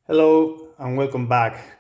Hello and welcome back.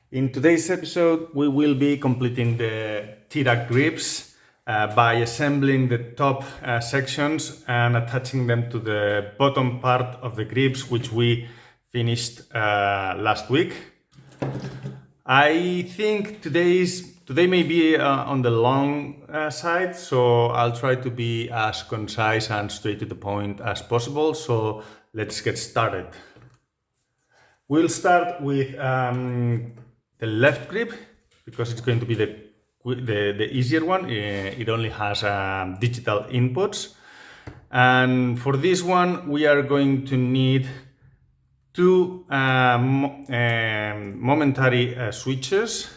In today's episode, we will be completing the TEDAC grips by assembling the top sections and attaching them to the bottom part of the grips, which we finished last week. I think today may be on the long side, so I'll try to be as concise and straight to the point as possible. So let's get started. We'll start with the left grip because it's going to be the easier one. It only has digital inputs. And for this one, we are going to need two momentary switches,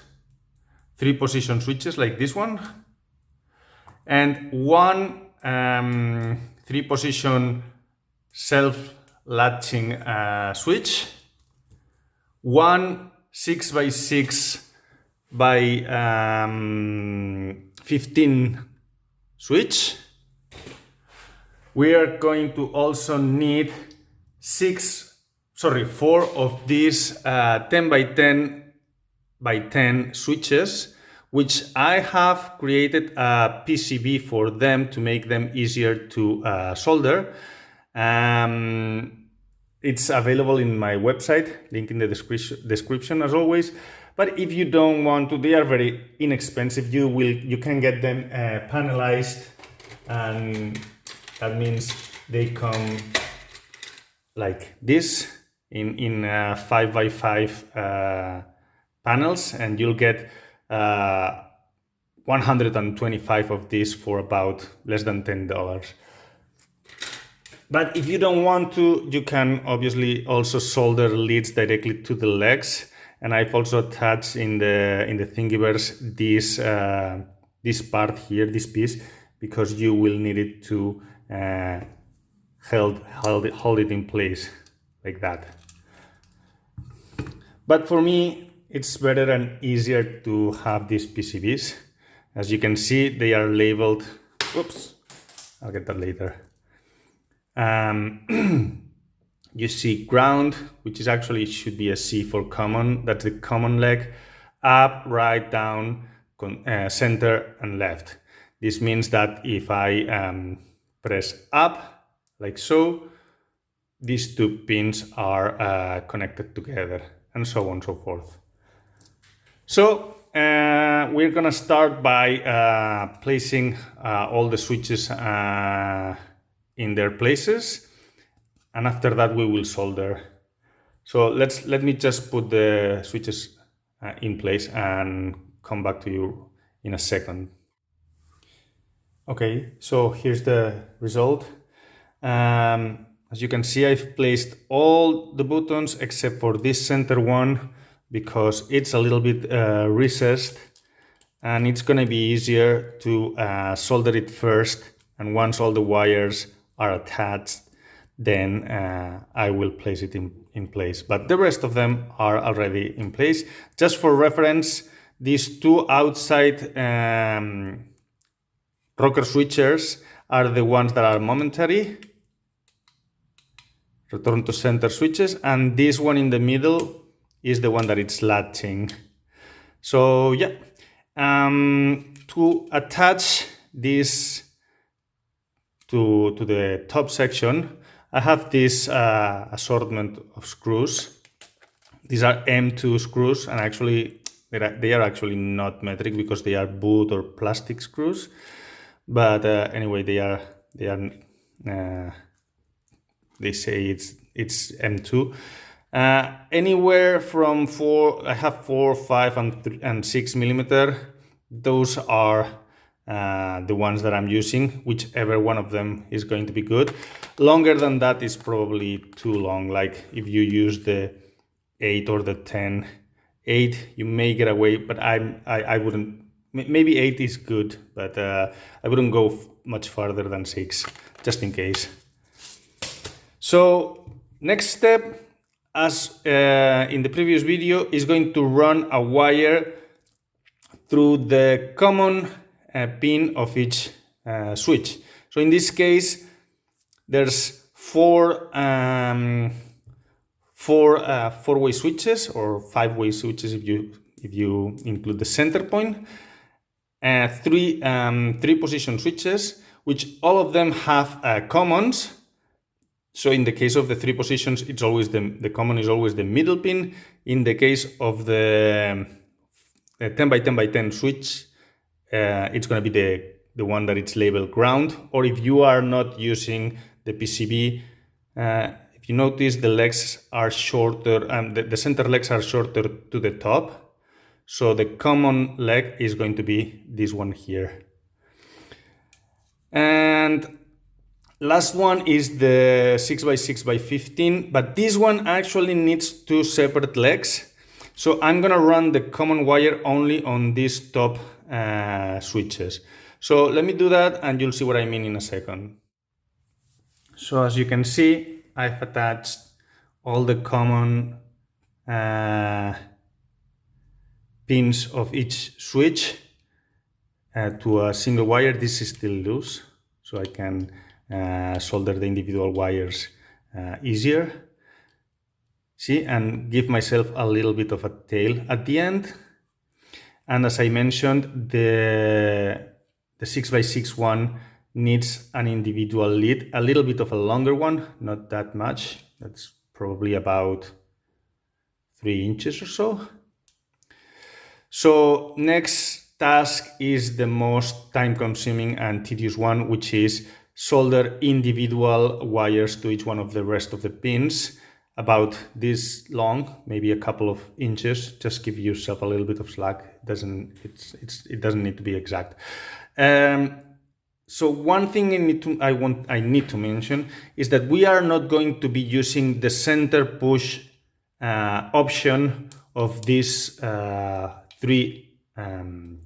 3-position switches like this one, and one 3-position self-latching switch, one 6x6 by 15 switch. We are going to also need 4 of these 10 by 10 by 10 switches, which I have created a PCB for them to make them easier to solder. It's available in my website, link in the description as always. But if you don't want to, they are very inexpensive. You can get them panelized, and that means they come like this in 5x5 panels, and you'll get 125 of these for about less than $10. But if you don't want to, you can obviously also solder leads directly to the legs. And I've also attached in the Thingiverse this part here, this piece, because you will need it to hold it in place like that. But for me, it's better and easier to have these PCBs. As you can see, they are labeled. Whoops, I'll get that later. You see ground, which is actually should be a C for common. That's the common leg. Up, right, down, center, and left. This means that if I press up, like so, these two pins are connected together, and so on and so forth. So we're gonna start by placing all the switches in their places, and after that we will solder. So let me just put the switches in place and come back to you in a second. Okay, so here's the result. As you can see, I've placed all the buttons except for this center one because it's a little bit recessed, and it's gonna be easier to solder it first, and once all the wires are attached, then I will place it in place. But the rest of them are already in place. Just for reference, these two outside rocker switchers are the ones that are momentary, return to center switches, and this one in the middle is the one that it's latching. So yeah, to attach this to the top section, I have this assortment of screws. These are M2 screws, and actually they are actually not metric because they are wood or plastic screws. But anyway, they say it's M2. Anywhere from 4, I have 4, 5, and 6 millimeter. Those are the ones that I'm using. Whichever one of them is going to be good. Longer than that is probably too long. Like if you use the 8 or the 10, 8 you may get away, but I wouldn't. Maybe 8 is good, but I wouldn't go much farther than 6, just in case. So next step, as in the previous video, is going to run a wire through the common pin of each switch. So in this case, there's four four-way switches, or five-way switches if you include the center point. Three position switches, which all of them have commons. So in the case of the three positions, it's always the common is always the middle pin. In the case of the 10 by 10 by 10 switch, it's going to be the one that it's labeled ground. Or if you are not using the PCB, if you notice, the legs are shorter, and the center legs are shorter to the top. So the common leg is going to be this one here. And last one is the 6 by 6 by 15, but this one actually needs two separate legs. So I'm gonna run the common wire only on these top switches. So let me do that and you'll see what I mean in a second. So as you can see, I've attached all the common pins of each switch to a single wire. This is still loose, so I can solder the individual wires easier. See, and give myself a little bit of a tail at the end. And as I mentioned, the 6x6 one needs an individual lead, a little bit of a longer one, not that much. That's probably about 3 inches or so. So next task is the most time-consuming and tedious one, which is solder individual wires to each one of the rest of the pins, about this long, maybe a couple of inches. Just give yourself a little bit of slack. It doesn't need to be exact. So one thing I need to mention is that we are not going to be using the center push option of these three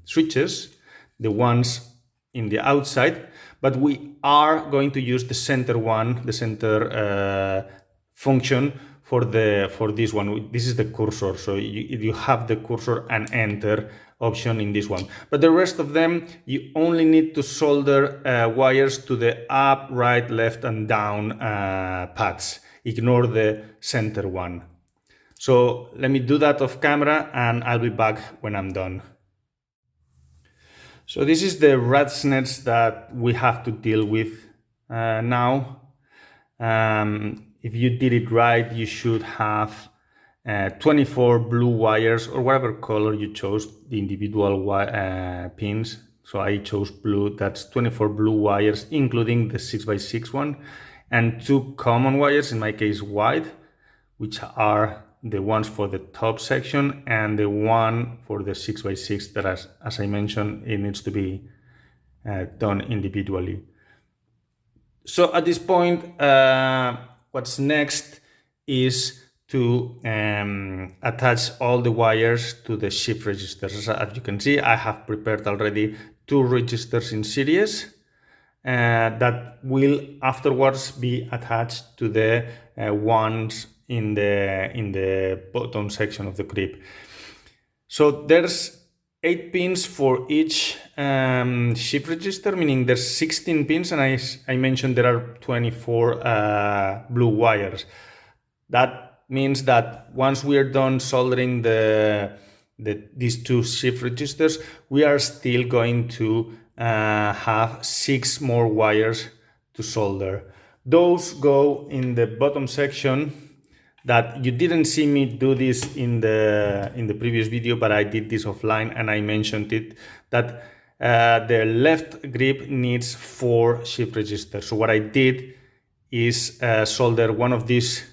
switches, the ones in the outside, but we are going to use the center one, the center function for this one. This is the cursor, so you have the cursor and enter option in this one. But the rest of them, you only need to solder wires to the up, right, left, and down paths. Ignore the center one. So let me do that off camera and I'll be back when I'm done. So this is the rat's nest that we have to deal with now. If you did it right, you should have 24 blue wires, or whatever color you chose, the individual pins. So I chose blue. That's 24 blue wires, including the 6x6 one, and 2 common wires, in my case white, which are the ones for the top section, and the one for the 6x6 that, as I mentioned, it needs to be done individually. So at this point, what's next is to attach all the wires to the shift registers. As you can see, I have prepared already 2 registers in series that will afterwards be attached to the ones in the bottom section of the grip. So there's 8 pins for each shift register, meaning there's 16 pins, and I mentioned there are 24 blue wires. That means that once we are done soldering these 2 shift registers, we are still going to have 6 more wires to solder. Those go in the bottom section. That you didn't see me do this in the previous video, but I did this offline and I mentioned it, that the left grip needs 4 shift registers. So what I did is solder one of these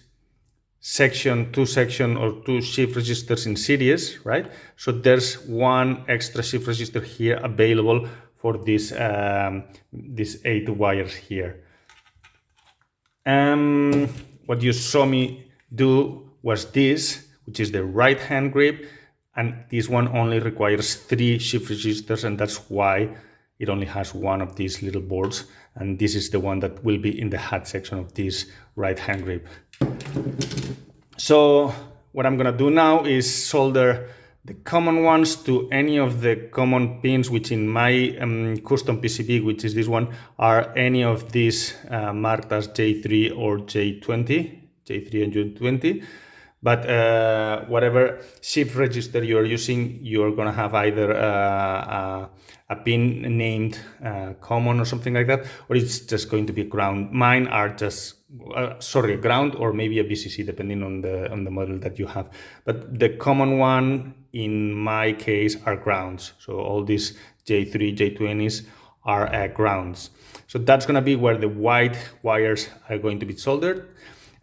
two shift registers in series, right? So there's 1 extra shift register here available for these 8 wires here. What you saw me do was this, which is the right hand grip, and this one only requires 3 shift registers, and that's why it only has 1 of these little boards, and this is the one that will be in the hat section of this right hand grip. So what I'm gonna do now is solder the common ones to any of the common pins, which in my custom PCB, which is this one, are any of these marked as J3 or J20, J3 and J20. But whatever shift register you're using, you're gonna have either a pin named common or something like that, or it's just going to be ground. Mine are just ground or maybe a BCC depending on the model that you have. But the common one in my case are grounds. So all these J3, J20s are grounds. So that's gonna be where the white wires are going to be soldered.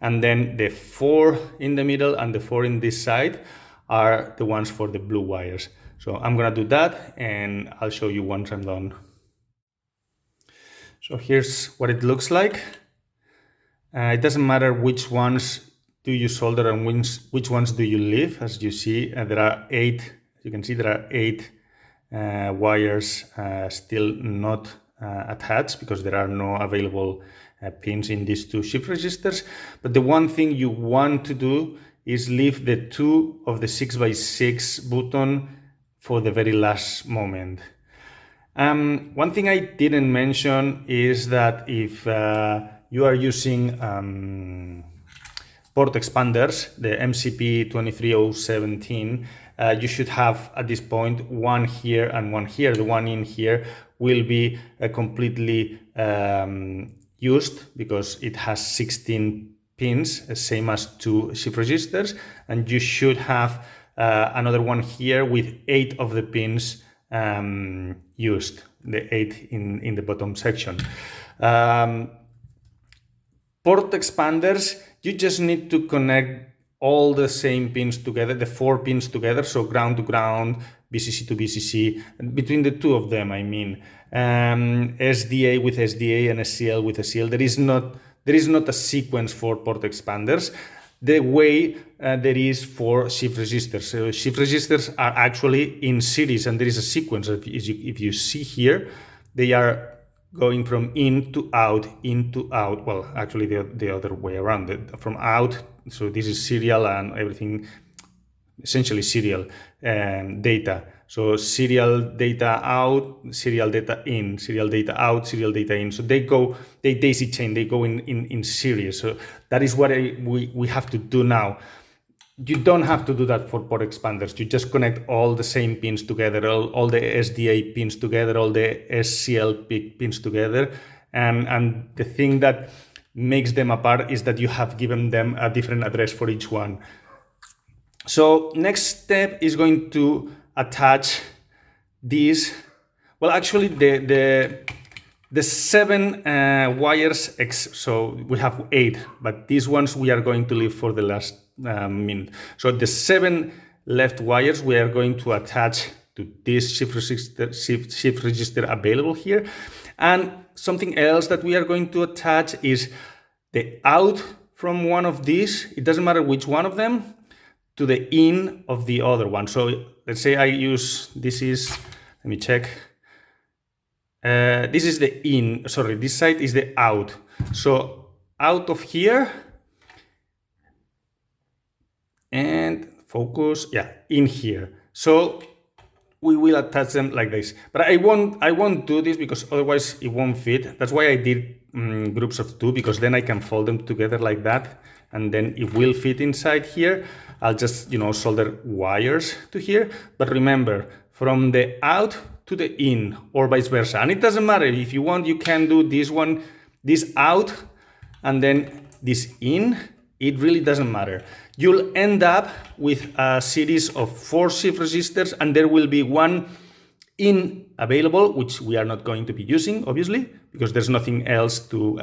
And then the 4 in the middle and the 4 in this side are the ones for the blue wires. So I'm gonna do that and I'll show you once I'm done. So here's what it looks like. It doesn't matter which ones do you solder and which ones do you leave. As you see, there are 8, you can see there are 8 wires still not attached because there are no available pins in these 2 shift registers. But the one thing you want to do is leave the 2 of the 6x6 button for the very last moment. One thing I didn't mention is that if you are using port expanders, the MCP 23017, you should have at this point one here and one here. The one in here will be completely used because it has 16 pins, same as 2 shift registers, and you should have another one here with 8 of the pins used, the 8 in the bottom section. Port expanders, you just need to connect all the same pins together, the 4 pins together, so ground to ground, BCC to BCC, between the 2 of them, I mean. SDA with SDA and SCL with SCL. There is not a sequence for port expanders the way there is for shift registers. So shift registers are actually in series and there is a sequence. If you see here, they are going from in to out, well, actually the other way around, from out, so this is serial and everything, essentially serial data. So serial data out, serial data in, serial data out, serial data in. So they daisy chain, they go in series. So that is what we have to do now. You don't have to do that for port expanders. You just connect all the same pins together, all the SDA pins together, all the SCL pins together. And the thing that makes them apart is that you have given them a different address for each one. So next step is going to attach these. Well, actually the 7 wires, so we have 8, but these ones we are going to leave for the last minute. So the 7 left wires we are going to attach to this shift register available here. And something else that we are going to attach is the out from one of these, it doesn't matter which one of them, to the in of the other one. So let's say I use, this is, let me check. This is the in, sorry, this side is the out. So out of here, and focus, yeah, in here. So we will attach them like this. But I won't do this because otherwise it won't fit. That's why I did groups of 2, because then I can fold them together like that, and then it will fit inside here. I'll just, solder wires to here. But remember, from the out to the in, or vice versa. And it doesn't matter. If you want, you can do this one, this out, and then this in. It really doesn't matter. You'll end up with a series of 4 shift registers, and there will be one in available, which we are not going to be using, obviously, because there's nothing else to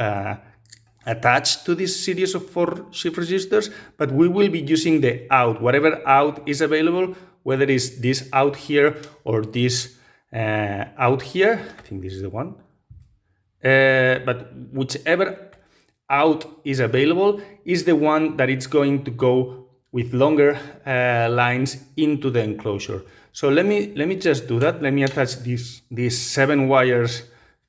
attach to this series of 4 shift registers, but we will be using the out, whatever out is available, whether it's this out here or this out here. I think this is the one. But whichever out is available is the one that it's going to go with longer lines into the enclosure. So let me just do that. Let me attach these 7 wires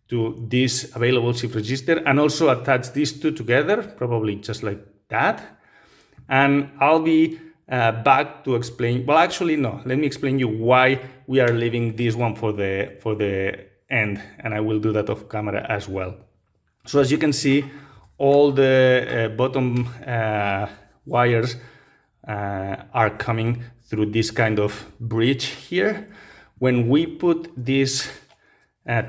to this available shift register, and also attach these 2 together, probably just like that. And I'll be back to explain. Well, actually, no. Let me explain you why we are leaving this one for the end, and I will do that off camera as well. So as you can see, all the bottom wires are coming through this kind of bridge here. When we put this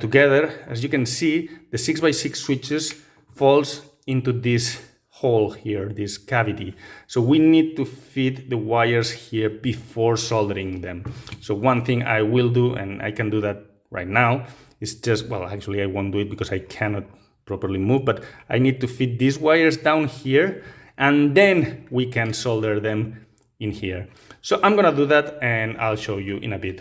together, as you can see, the 6x6 switches falls into this hole here, this cavity. So we need to fit the wires here before soldering them. So one thing I will do, and I can do that right now, is just, well, actually I won't do it because I cannot properly move, but I need to fit these wires down here, and then we can solder them in here. So I'm gonna do that and I'll show you in a bit.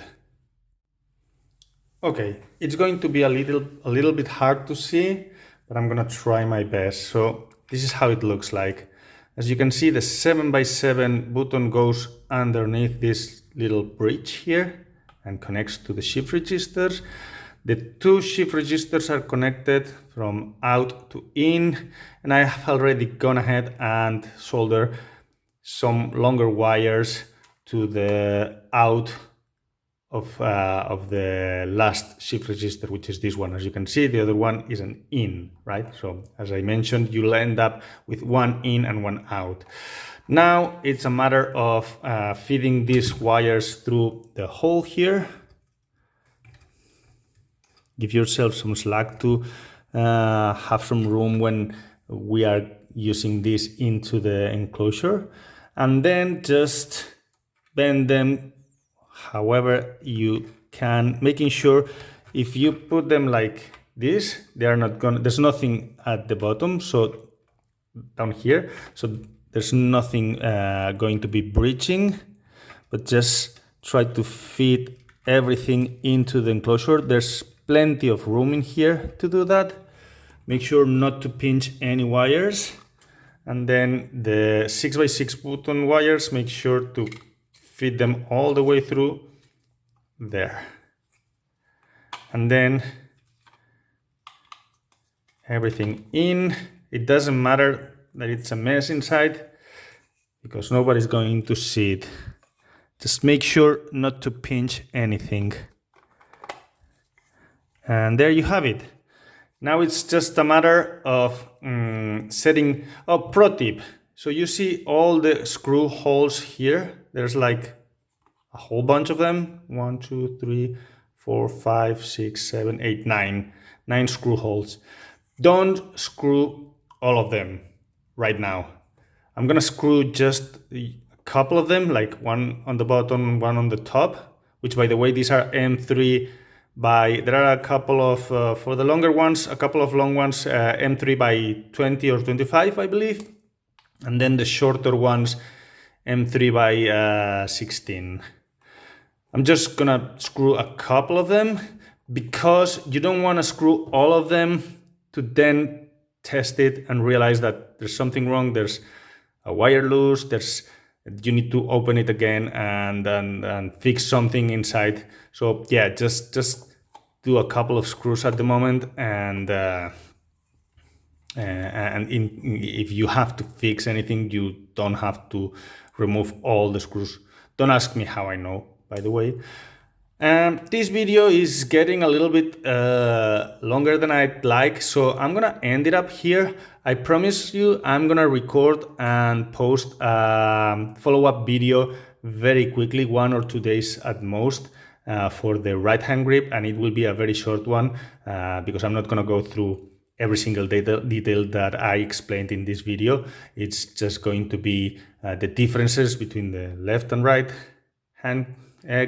Okay, it's going to be a little bit hard to see, but I'm gonna try my best. So this is how it looks like. As you can see, the 7x7 button goes underneath this little bridge here and connects to the shift registers. The two shift registers are connected from out to in, and I have already gone ahead and soldered some longer wires to the out of the last shift register, which is this one. As you can see, the other one is an in, right? So as I mentioned, you'll end up with one in and one out. Now it's a matter of feeding these wires through the hole here. Give yourself some slack to have some room when we are using this into the enclosure, and then just bend them however you can, making sure if you put them like this, they are not gonna, there's nothing at the bottom, so down here, so there's nothing going to be breaching, but just try to fit everything into the enclosure. There's plenty of room in here to do that. Make sure not to pinch any wires, and then the 6x6 button wires, make sure to feed them all the way through there, and then everything in. It doesn't matter that it's a mess inside because nobody's going to see it. Just make sure not to pinch anything. And there you have it. Now it's just a matter of setting up. Pro tip. So you see all the screw holes here. There's like a whole bunch of them. 1, 2, 3, 4, 5, 6, 7, 8, 9. 9 screw holes. Don't screw all of them right now. I'm gonna screw just a couple of them, like one on the bottom, one on the top, which by the way, these are M3 by, there are a couple of, for the longer ones, a couple of long ones, M3 by 20 or 25, I believe. And then the shorter ones, M3 by 16. I'm just gonna screw a couple of them because you don't wanna screw all of them to then test it and realize that there's something wrong. There's a wire loose, you need to open it again and fix something inside. So yeah, just do a couple of screws at the moment, and if you have to fix anything, you don't have to remove all the screws. Don't ask me how I know, by the way. This video is getting a little bit longer than I'd like, so I'm gonna end it up here. I promise you I'm gonna record and post a follow-up video very quickly, 1 or 2 days at most, for the right hand grip, and it will be a very short one because I'm not gonna go through every single detail that I explained in this video. It's just going to be the differences between the left and right hand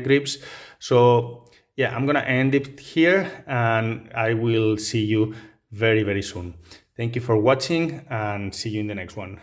grips. So yeah, I'm gonna end it here, and I will see you very, very soon. Thank you for watching, and see you in the next one.